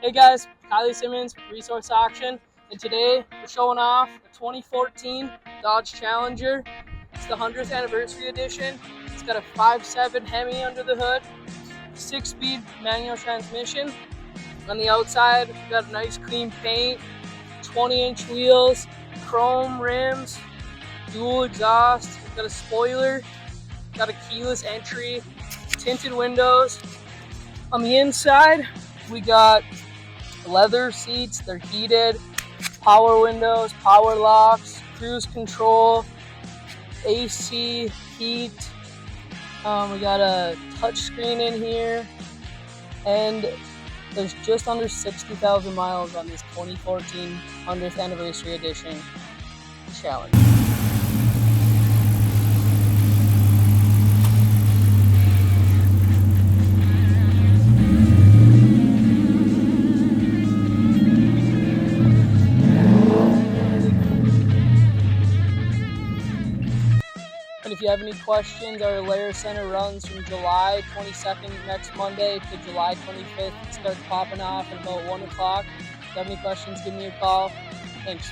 Hey guys, Kylie, Simmons, Resource Auction, and today we're showing off a 2014 Dodge Challenger. It's the 100th anniversary edition. It's got a 5.7 Hemi under the hood, 6-speed manual transmission. On the outside, we've got a nice clean paint, 20-inch wheels, chrome rims, dual exhaust. We've got a spoiler, got a keyless entry, tinted windows. On the inside, we got leather seats, they're heated, power windows, power locks, cruise control, AC, heat. We got a touch screen in here, and there's just under 60,000 miles on this 2014 100th anniversary edition Challenger. And if you have any questions, our Alerus Center runs from July 22nd next Monday to July 25th. It starts popping off at about 1 o'clock. If you have any questions, give me a call. Thanks.